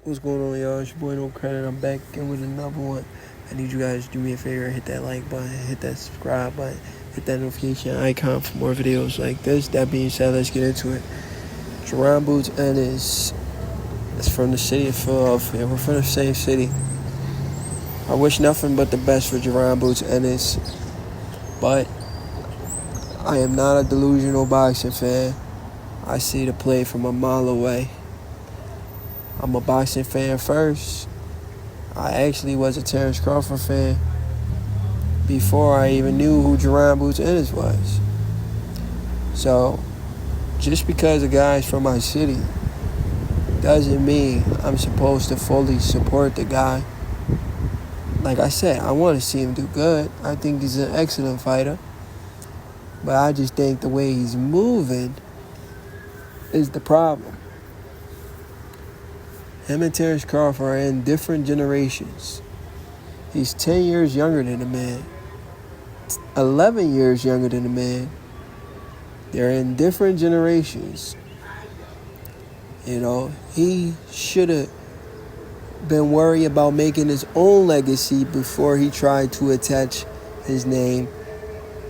What's going on, y'all? It's your boy No Credit. I'm back again with another one. I need you guys to do me a favor, hit that like button, hit that subscribe button, hit that notification icon for more videos like this. That being said, let's get into it. Jaron Ennis is from the city of Philadelphia. We're from the same city. I wish nothing but the best for Jaron Ennis, but I am not a delusional boxing fan. I see the play from a mile away. I'm a boxing fan first. I actually was a Terence Crawford fan before I even knew who Jaron Ennis was. So, just because a guy's from my city doesn't mean I'm supposed to fully support the guy. Like I said, I want to see him do good. I think he's an excellent fighter. But I just think the way he's moving is the problem. Him and Terence Crawford are in different generations. He's 10 years younger than the man. 11 years younger than the man. They're in different generations. You know, he should have been worried about making his own legacy before he tried to attach his name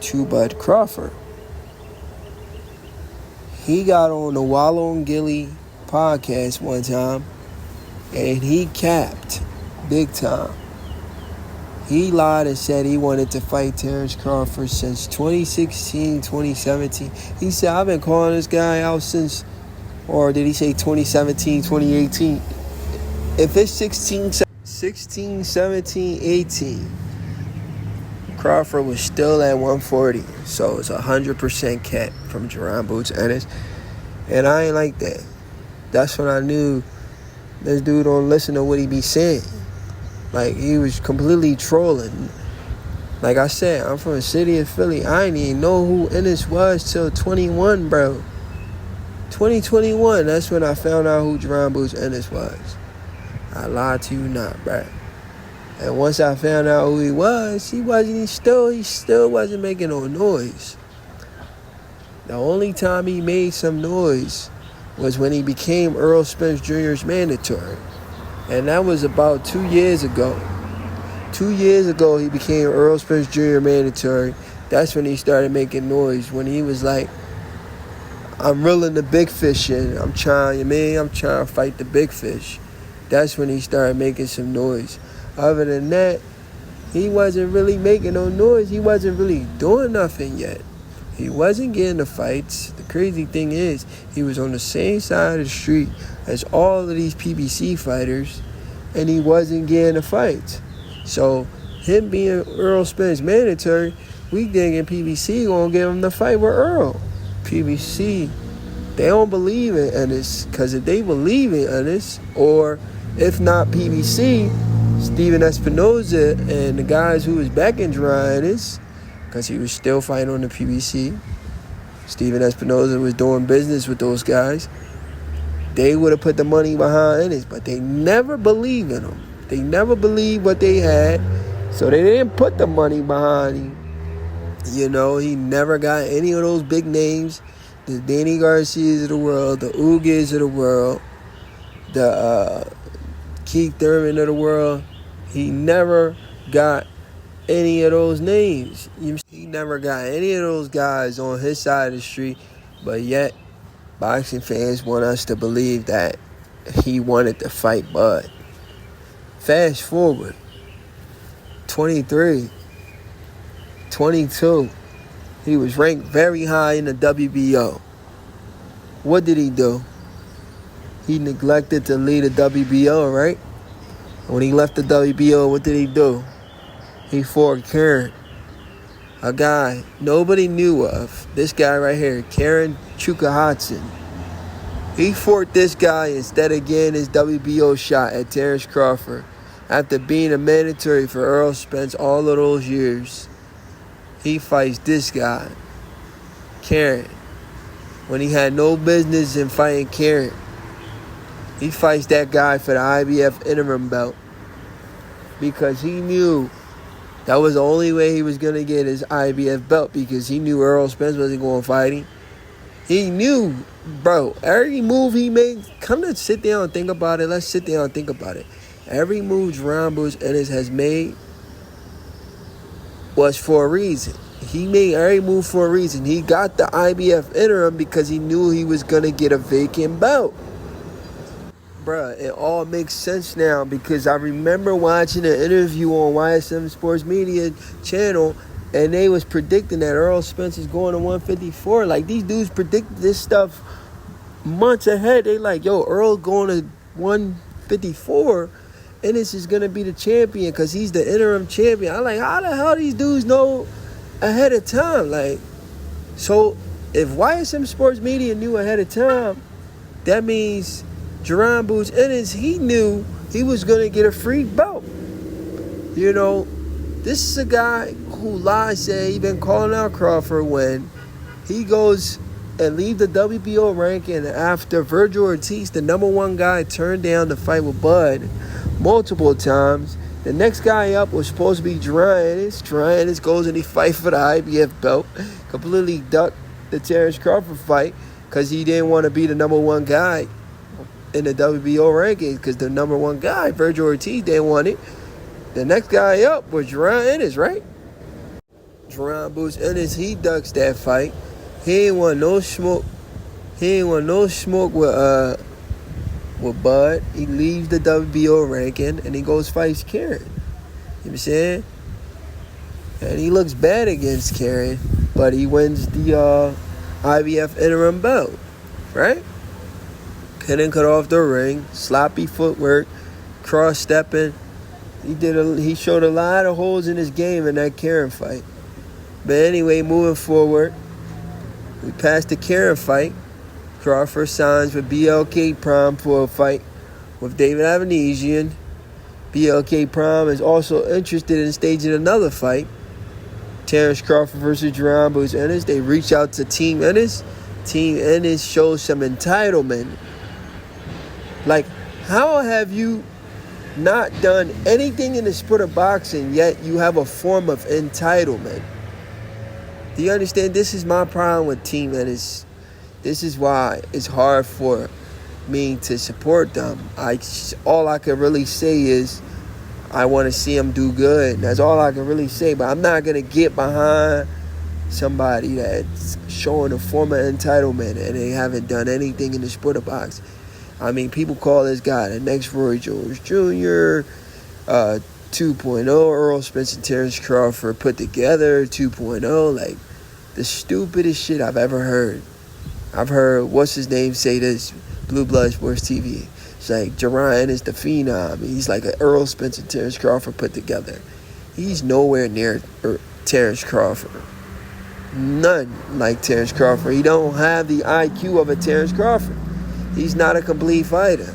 to Bud Crawford. He got on the Wallow and Gilly podcast one time, and he capped big time. He lied and said he wanted to fight Terence Crawford since 2016, 2017. He said, I've been calling this guy out since, or did he say 2017, 2018? If it's 16, 17, 18, Crawford was still at 140. So it's 100% cap from Jaron Ennis. And I ain't like that. That's when I knew this dude don't listen to what he be saying. Like, he was completely trolling. Like I said, I'm from the city of Philly. I didn't even know who Ennis was till 21, bro. 2021, that's when I found out who Jaron Ennis was. I lied to you not, bro. And once I found out who he still wasn't making no noise. The only time he made some noise was when he became Errol Spence Jr.'s mandatory. And that was about 2 years ago. 2 years ago, he became Errol Spence Jr. mandatory. That's when he started making noise. When he was like, I'm reeling the big fish in. I'm trying to fight the big fish. That's when he started making some noise. Other than that, he wasn't really making no noise. He wasn't really doing nothing yet. He wasn't getting the fights. The crazy thing is, he was on the same side of the street as all of these PBC fighters, and he wasn't getting the fights. So, him being Errol Spence mandatory, we thinking PBC gonna give him the fight with Earl. PBC, they don't believe in Ennis, because if they believe in Ennis, or if not PBC, Steven Espinoza and the guys who was backing Jaron Ennis, because he was still fighting on the PBC. Steven Espinoza was doing business with those guys. They would have put the money behind Ennis, but they never believed in him. They never believed what they had, so they didn't put the money behind him. You know, he never got any of those big names, the Danny Garcias of the world, the Ugas of the world, the Keith Thurman of the world. He never got any of those names. He never got any of those guys on his side of the street, but yet boxing fans want us to believe that he wanted to fight Bud. Fast forward, 23, 22, he was ranked very high in the WBO. What did he do? He neglected to lead the WBO, right? When he left the WBO, what did he do? He fought Karen, a guy nobody knew of. This guy right here, Karen Chuka. He fought this guy instead of getting his WBO shot at Terence Crawford. After being a mandatory for Errol Spence all of those years, he fights this guy, Karen, when he had no business in fighting Karen. He fights that guy for the IBF interim belt because he knew that was the only way he was going to get his IBF belt, because he knew Errol Spence wasn't going to fight him. He knew Bro, every move he made, come to sit down and think about it. Let's sit down and think about it. Every move Jaron Ennis has made was for a reason. He made every move for a reason. He got the IBF interim because he knew he was going to get a vacant belt. Bruh, it all makes sense now because I remember watching an interview on YSM Sports Media channel and they was predicting that Errol Spence is going to 154. Like, these dudes predicted this stuff months ahead. They like, yo, Earl going to 154 and this is going to be the champion because he's the interim champion. I'm like, how the hell these dudes know ahead of time? Like, so if YSM Sports Media knew ahead of time, that means Jaron Ennis, he knew he was going to get a free belt. You know, this is a guy who lies, said he been calling out Crawford when he goes and leave the WBO ranking after Virgil Ortiz, the number one guy, turned down the fight with Bud multiple times. The next guy up was supposed to be Jaron Ennis. Jaron Ennis goes and he fights for the IBF belt. Completely ducked the Terence Crawford fight because he didn't want to be the number one guy in the WBO rankings because the number one guy, Virgil Ortiz, didn't want it. The next guy up was Jaron Ennis, right? Jaron Ennis, he ducks that fight. He ain't want no smoke. He ain't want no smoke with Bud. He leaves the WBO ranking and he goes fights Karen. You know what I'm saying? And he looks bad against Karen, but he wins the IBF interim belt, right? Couldn't cut off the ring, sloppy footwork, cross-stepping. He showed a lot of holes in his game in that Karen fight. But anyway, moving forward, we passed the Karen fight. Crawford signs with BLK Prime for a fight with David Avanesian. BLK Prime is also interested in staging another fight. Terence Crawford versus Jaron Ennis. They reach out to Team Ennis. Team Ennis shows some entitlement. Like, how have you not done anything in the sport of boxing, yet you have a form of entitlement? Do you understand? This is my problem with Team Ennis. This is why it's hard for me to support them. All I can really say is I want to see them do good. That's all I can really say. But I'm not going to get behind somebody that's showing a form of entitlement and they haven't done anything in the sport of boxing. I mean, people call this guy the next Roy Jones Jr., 2.0, Earl Spence and Terence Crawford put together, 2.0. Like, the stupidest shit I've ever heard. I've heard, what's his name, say this, Blue Blood Sports TV. It's like, Jaron Ennis the Phenom. He's like an Earl Spence and Terence Crawford put together. He's nowhere near Terence Crawford. None like Terence Crawford. He don't have the IQ of a Terence Crawford. He's not a complete fighter.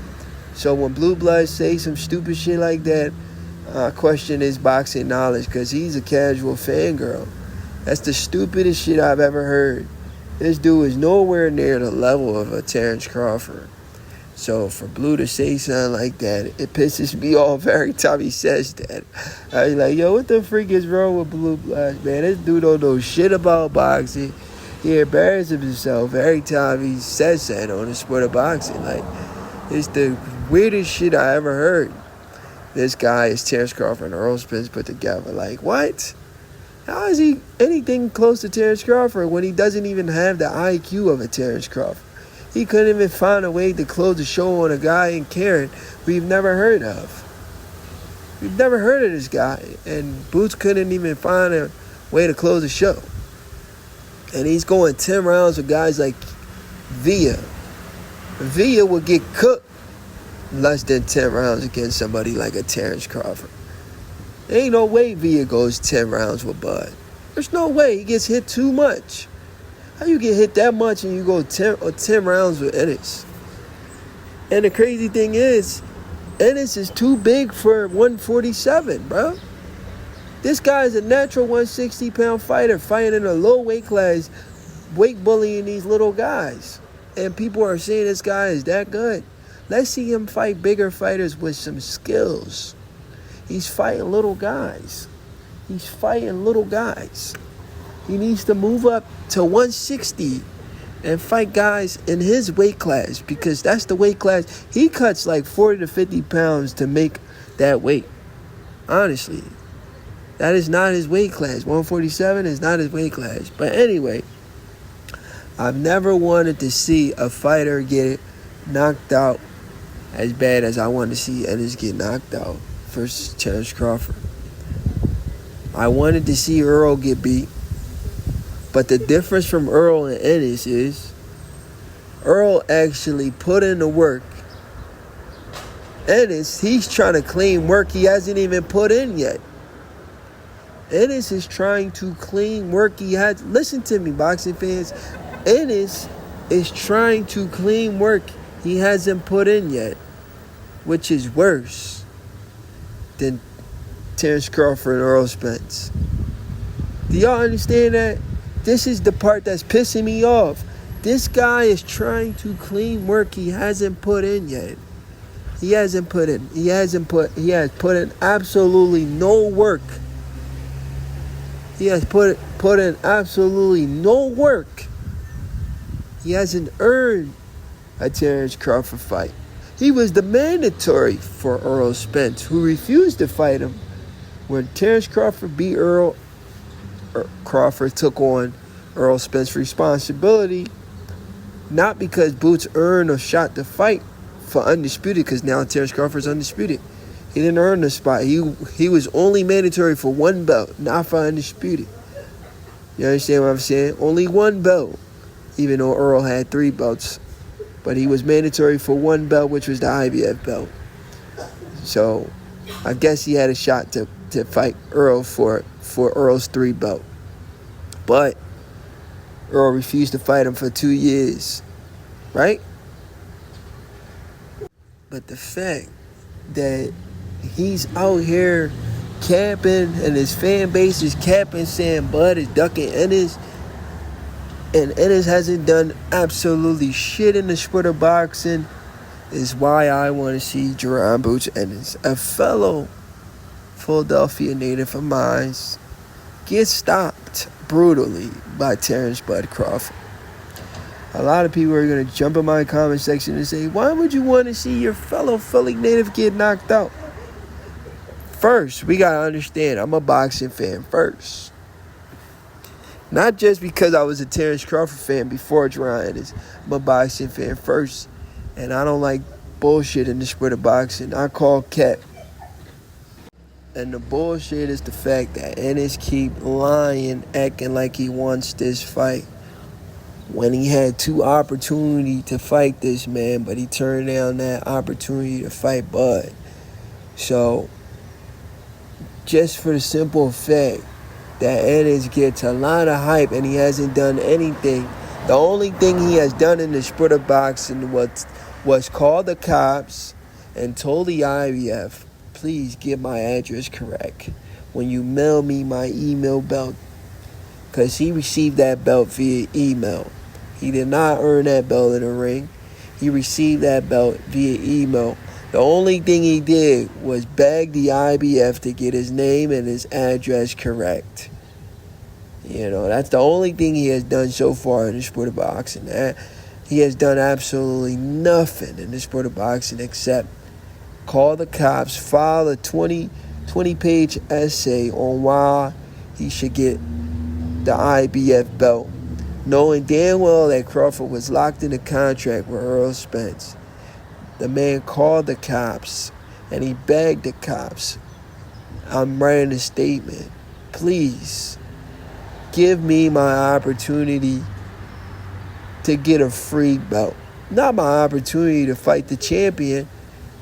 So when Blue Bloods say some stupid shit like that, I question his boxing knowledge because he's a casual fangirl. That's the stupidest shit I've ever heard. This dude is nowhere near the level of a Terence Crawford. So for Blue to say something like that, it pisses me off every time he says that. I be like, yo, what the freak is wrong with Blue Bloods, man? This dude don't know shit about boxing. He embarrasses himself every time he says that on the sport of boxing. Like, it's the weirdest shit I ever heard. This guy is Terence Crawford and Earl Spence put together. Like, what? How is he anything close to Terence Crawford when he doesn't even have the IQ of a Terence Crawford? He couldn't even find a way to close the show on a guy in Karen we've never heard of. We've never heard of this guy. And Boots couldn't even find a way to close the show. And he's going 10 rounds with guys like Villa. Villa would get cooked less than 10 rounds against somebody like a Terence Crawford. There ain't no way Villa goes 10 rounds with Bud. There's no way. He gets hit too much. How you get hit that much and you go 10 rounds with Ennis? And the crazy thing is, Ennis is too big for 147, bro. This guy is a natural 160-pound fighter fighting in a low weight class, weight bullying these little guys. And people are saying this guy is that good. Let's see him fight bigger fighters with some skills. He's fighting little guys. He needs to move up to 160 and fight guys in his weight class, because that's the weight class. He cuts like 40 to 50 pounds to make that weight. Honestly, that is not his weight class. 147 is not his weight class. But anyway, I've never wanted to see a fighter get knocked out as bad as I want to see Ennis get knocked out versus Terence Crawford. I wanted to see Earl get beat. But the difference from Earl and Ennis is Earl actually put in the work. Ennis, he's trying to claim work he hasn't even put in yet. Ennis is trying to claim work he had. Listen to me, boxing fans. Ennis is trying to claim work he hasn't put in yet, which is worse than Terence Crawford and Earl Spence. Do y'all understand that? This is the part that's pissing me off. This guy is trying to claim work he hasn't put in yet. He has put in absolutely no work. He has put in absolutely no work. He hasn't earned a Terence Crawford fight. He was the mandatory for Earl Spence, who refused to fight him. When Terence Crawford beat Earl, Crawford took on Earl Spence's responsibility, not because Boots earned a shot to fight for undisputed, because now Terence Crawford's undisputed. He didn't earn the spot. He was only mandatory for one belt, not for undisputed. You understand what I'm saying? Only one belt, even though Earl had 3 belts. But he was mandatory for one belt, which was the IBF belt. So I guess he had a shot to fight Earl for Earl's 3 belt. But Earl refused to fight him for 2 years. Right? But the fact that he's out here capping and his fan base is capping, saying Bud is ducking Ennis, and Ennis hasn't done absolutely shit in the sport of boxing, is why I want to see Jaron Boots Ennis, a fellow Philadelphia native of mine, get stopped brutally by Terence Bud Crawford. A lot of people are going to jump in my comment section and say, why would you want to see your fellow Philly native get knocked out? First, we got to understand, I'm a boxing fan first. Not just because I was a Terence Crawford fan before Jaron Ennis. I'm a boxing fan first. And I don't like bullshit in the sport of boxing. I call cap. And the bullshit is the fact that Ennis keep lying, acting like he wants this fight, when he had 2 opportunities to fight this man, but he turned down that opportunity to fight Bud. So, just for the simple fact that Ennis gets a lot of hype and he hasn't done anything. The only thing he has done in the sport of boxing was call the cops and told the IBF, please get my address correct when you mail me my email belt. Because he received that belt via email. He did not earn that belt in the ring. He received that belt via email. The only thing he did was beg the IBF to get his name and his address correct. You know, that's the only thing he has done so far in the sport of boxing. He has done absolutely nothing in the sport of boxing except call the cops, file a 20-page essay on why he should get the IBF belt, knowing damn well that Crawford was locked in a contract with Earl Spence. The man called the cops and he begged the cops, I'm writing a statement. Please give me my opportunity to get a free belt. Not my opportunity to fight the champion.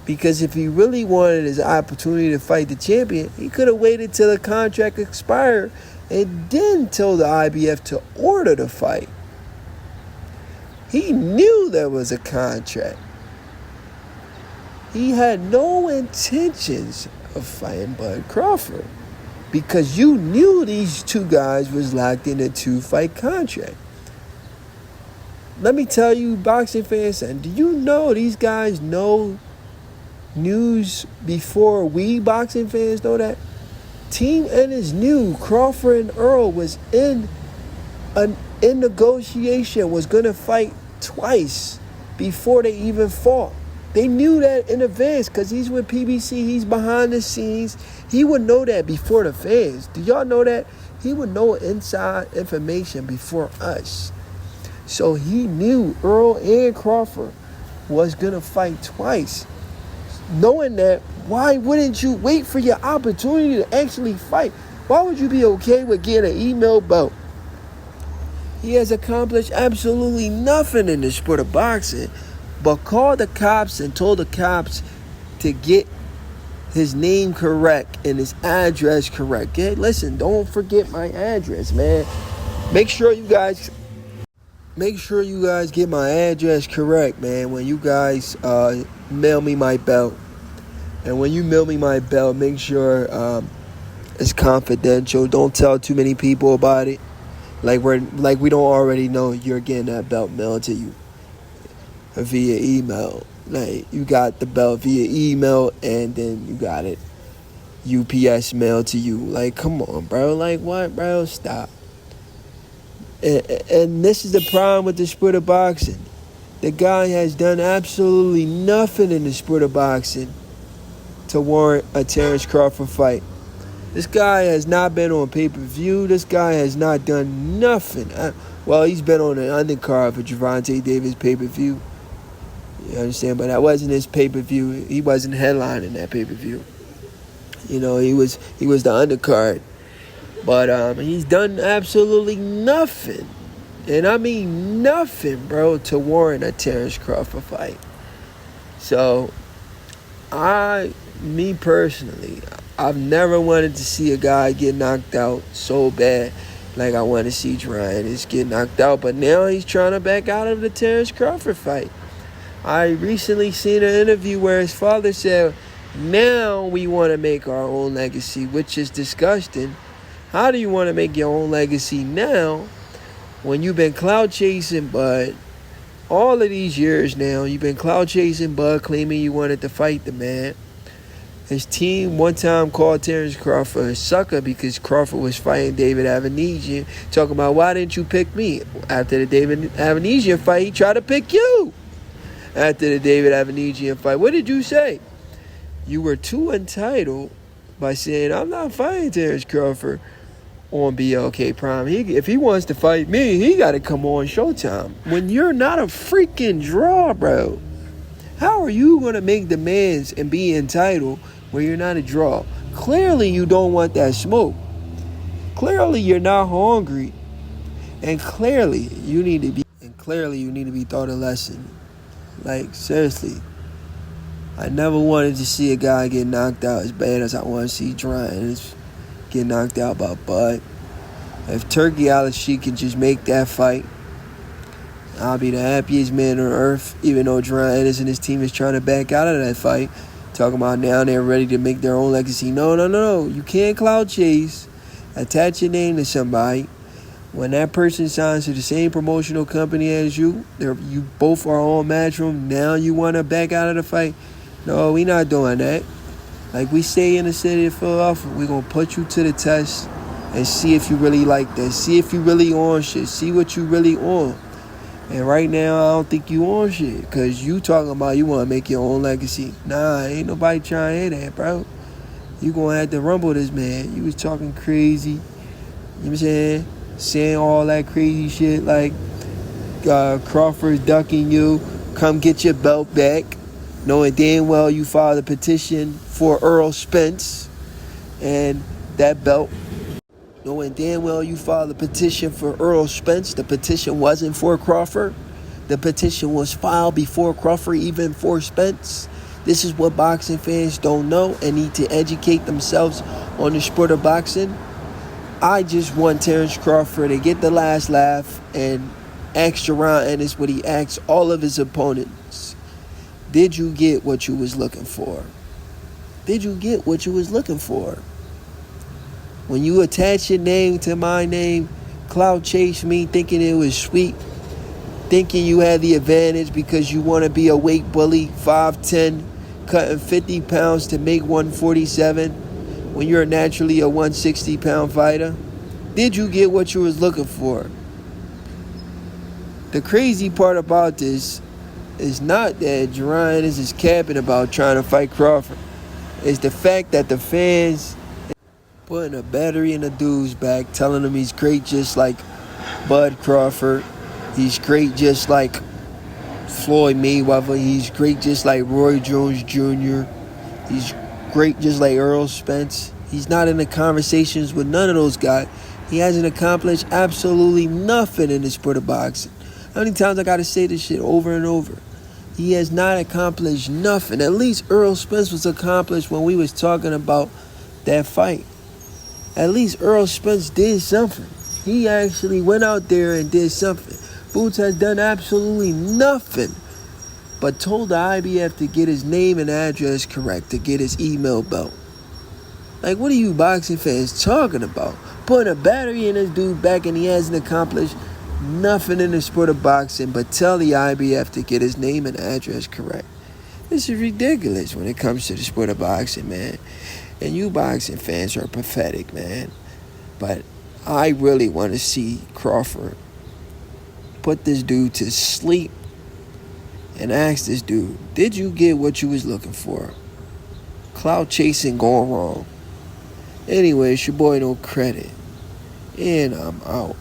Because if he really wanted his opportunity to fight the champion, he could have waited till the contract expired and then told the IBF to order the fight. He knew there was a contract. He had no intentions of fighting Bud Crawford because you knew these 2 guys was locked in a 2-fight contract. Let me tell you, boxing fans, and do you know these guys know news before we boxing fans know that? Team Ennis knew Crawford and Earl was in in negotiation was going to fight twice before they even fought. They knew that in advance because he's with PBC. He's behind the scenes. He would know that before the fans. Do y'all know that? He would know inside information before us. So he knew Earl and Crawford was going to fight twice. Knowing that, why wouldn't you wait for your opportunity to actually fight? Why would you be okay with getting an email belt? He has accomplished absolutely nothing in the sport of boxing, but called the cops and told the cops to get his name correct and his address correct. Okay? Listen, don't forget my address, man. Make sure you guys get my address correct, man, when you guys mail me my belt. And when you mail me my belt, make sure it's confidential. Don't tell too many people about it. Like we don't already know you're getting that belt mailed to you via email. Like, you got the belt via email and then you got it UPS mailed to you. Like, come on, bro. Like, what, bro? Stop. And this is the problem with the sport of boxing. The guy has done absolutely nothing in the sport of boxing to warrant a Terence Crawford fight. This guy has not been on pay-per-view. This guy has not done nothing. Well, he's been on an undercard for Gervonta Davis pay-per-view. You understand? But that wasn't his pay-per-view. He wasn't headlining that pay-per-view. You know, he was the undercard. But he's done absolutely nothing. And I mean nothing, bro, to warrant a Terence Crawford fight. So, me personally, I've never wanted to see a guy get knocked out so bad like I want to see Jaron Ennis get knocked out. But now he's trying to back out of the Terence Crawford fight. I recently seen an interview where his father said, now we want to make our own legacy, which is disgusting. How do you want to make your own legacy now when you've been clout chasing Bud all of these years now? You've been clout chasing Bud, claiming you wanted to fight the man. His team one time called Terence Crawford a sucker because Crawford was fighting David Avanesian, talking about, why didn't you pick me? After the David Avanesian fight, he tried to pick you. After the David Avanesian fight, what did you say? You were too entitled by saying, I'm not fighting Terence Crawford on BLK Prime. If he wants to fight me, he got to come on Showtime. When you're not a freaking draw, bro, how are you going to make demands and be entitled when you're not a draw? Clearly, you don't want that smoke. Clearly, you're not hungry. And clearly, you need to be taught a lesson. Like, seriously. I never wanted to see a guy get knocked out as bad as I want to see Jaron Ennis get knocked out by Bud. If Turkey Ali can just make that fight, I'll be the happiest man on earth, even though Jaron Ennis and his team is trying to back out of that fight. Talking about now they're ready to make their own legacy. No. You can't clout chase. Attach your name to somebody. When that person signs to the same promotional company as you, you both are on Matchroom. Now you want to back out of the fight? No, we not doing that. Like we say in the city of Philadelphia, we're going to put you to the test and see if you really like that. See if you really on shit. See what you really on. And right now, I don't think you on shit. Because you talking about you want to make your own legacy. Nah, ain't nobody trying to hear that, bro. You going to have to rumble this man. You was talking crazy. You know what I'm saying? Saying all that crazy shit like Crawford ducking you. Come get your belt back. Knowing damn well you filed a petition for Earl Spence. And that belt. Knowing damn well you filed a petition for Earl Spence. The petition wasn't for Crawford. The petition was filed before Crawford even for Spence. This is what boxing fans don't know and need to educate themselves on the sport of boxing. I just want Terence Crawford to get the last laugh and ask Jaron Ennis what he asked all of his opponents. Did you get what you was looking for? Did you get what you was looking for? When you attach your name to my name, Clout chased me thinking it was sweet, thinking you had the advantage because you want to be a weight bully, 5'10", cutting 50 pounds to make 147 when you're naturally a 160-pound fighter. Did you get what you was looking for? the crazy part about this is not that Jaron Ennis is capping about trying to fight Crawford. It's the fact that the fans putting a battery in the dude's back, telling him he's great just like Bud Crawford. He's great just like Floyd Mayweather. He's great just like Roy Jones Jr. He's great just like Earl Spence. He's not in the conversations with none of those guys. He hasn't accomplished absolutely nothing in the sport of boxing. How many times I got to say this shit over and over? He has not accomplished nothing. At least Earl Spence was accomplished when we was talking about that fight. At least Earl Spence did something. He actually went out there and did something. Boots has done absolutely nothing but told the IBF to get his name and address correct, to get his email belt. Like, what are you boxing fans talking about? Putting a battery in this dude back and he hasn't accomplished nothing in the sport of boxing but tell the IBF to get his name and address correct. This is ridiculous when it comes to the sport of boxing, man. And you boxing fans are pathetic, man. But I really want to see Crawford put this dude to sleep and ask this dude, did you get what you was looking for? Clout chasing going wrong. Anyway, it's your boy No Credit. And I'm out.